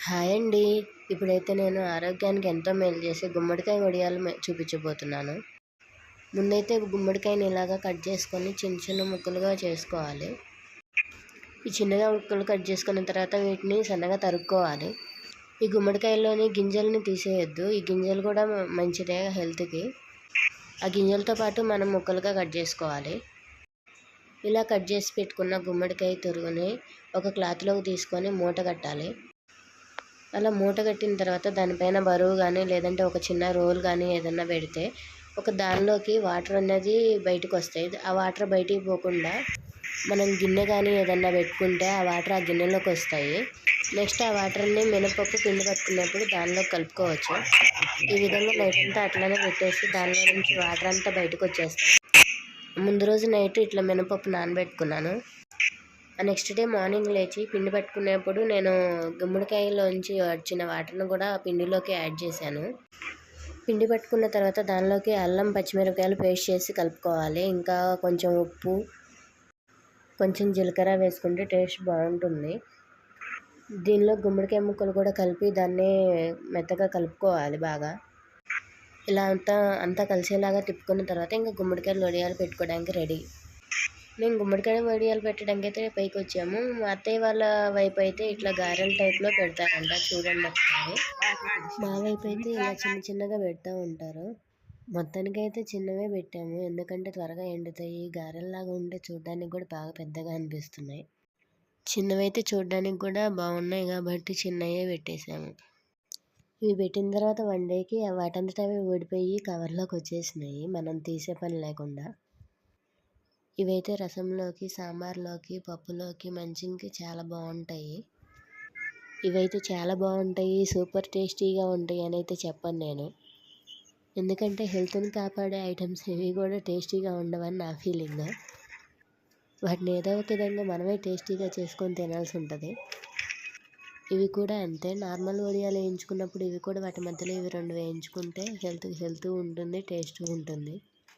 Hi అండి. ఇప్పుడైతే నేను ఆరోగ్యానికి ఎంతో మేలు చేసే గుమ్మడికాయ వడియాలు చూపించబోతున్నాను. ముందైతే గుమ్మడికాయని ఇలాగా కట్ చేసుకొని చిన్న చిన్న ముక్కలుగా చేసుకోవాలి. ఈ చిన్నగా ముక్కలు కట్ చేసుకున్న తర్వాత వీటిని సన్నగా తరుక్కోవాలి. ఈ గుమ్మడికాయలోని గింజల్ని తీసేయొద్దు. ఈ గింజలు కూడా మంచిదే హెల్త్కి. ఆ గింజలతో పాటు మనం ముక్కలుగా కట్ చేసుకోవాలి. ఇలా కట్ చేసి పెట్టుకున్న గుమ్మడికాయ తురుగుని ఒక క్లాత్లోకి తీసుకొని మూట కట్టాలి. అలా మూట కట్టిన తర్వాత దానిపైన బరువు కానీ లేదంటే ఒక చిన్న రోల్ కానీ ఏదన్నా పెడితే దానిలోకి వాటర్ అనేది బయటకు వస్తాయి. ఆ వాటర్ బయటికి పోకుండా మనం గిన్నె కానీ ఏదన్నా పెట్టుకుంటే ఆ వాటర్ ఆ గిన్నెలోకి వస్తాయి. నెక్స్ట్ ఆ వాటర్ని మినపప్పు పిండి పట్టుకున్నప్పుడు దానిలో కలుపుకోవచ్చు. ఈ విధంగా నైట్ అంతా అట్లనే పెట్టేసి దానిలో నుంచి వాటర్ అంతా బయటకు వచ్చేస్తాయి. ముందు రోజు నైట్ ఇట్లా మినపప్పు నానబెట్టుకున్నాను. నెక్స్ట్ డే మార్నింగ్ లేచి పిండి పట్టుకునేప్పుడు నేను గుమ్మడికాయలోంచి వచ్చిన వాటర్ను కూడా పిండిలోకి యాడ్ చేశాను. పిండి పట్టుకున్న తర్వాత దానిలోకి అల్లం పచ్చిమిరపకాయలు పేస్ట్ చేసి కలుపుకోవాలి. ఇంకా కొంచెం ఉప్పు, కొంచెం జీలకర్ర వేసుకుంటే టేస్ట్ బాగుంటుంది. దీనిలో గుమ్మడికాయ ముక్కలు కూడా కలిపి దాన్ని మెత్తగా కలుపుకోవాలి బాగా. ఇలా అంతా కలిసేలాగా తిప్పుకున్న తర్వాత ఇంకా గుమ్మడికాయలు వడియాలు పెట్టుకోవడానికి రెడీ. మేము గుమ్మడికాయ వడియాలు పెట్టడానికి అయితే పైకి వచ్చాము. మా అత్తయ్య వాళ్ళ వైపు అయితే ఇట్లా గారెల టైప్లో పెడతారంట. చూడండి ఒకసారి. మా వైపు అయితే ఇలా చిన్న చిన్నగా పెడతా ఉంటారు. మొత్తానికి అయితే చిన్నవే పెట్టాము, ఎందుకంటే త్వరగా ఎండుతాయి. గారెల్లాగా ఉంటే చూడడానికి కూడా బాగా పెద్దగా అనిపిస్తున్నాయి. చిన్నవైతే చూడడానికి కూడా బాగున్నాయి కాబట్టి చిన్నవే పెట్టేశాము. ఇవి పెట్టిన తర్వాత 1 డేకి వాటంతట అవి ఊడిపోయి కవర్లోకి వచ్చేసినాయి, మనం తీసే పని లేకుండా. ఇవైతే రసంలోకి, సాంబార్లోకి, పప్పులోకి, మంచికి చాలా బాగుంటాయి. ఇవైతే చాలా బాగుంటాయి, సూపర్ టేస్టీగా ఉంటాయి అని అయితే చెప్పను నేను. ఎందుకంటే హెల్త్ని కాపాడే ఐటమ్స్ ఇవి కూడా టేస్టీగా ఉండవని నా ఫీలింగ్. వాటిని ఏదో ఒక విధంగా మనమే టేస్టీగా చేసుకొని తినాల్సి ఉంటుంది. ఇవి కూడా అంతే. నార్మల్ వడియాలు వేయించుకున్నప్పుడు ఇవి కూడా వాటి మధ్యలో ఇవి 2 వేయించుకుంటే హెల్త్ ఉంటుంది, టేస్ట్ ఉంటుంది.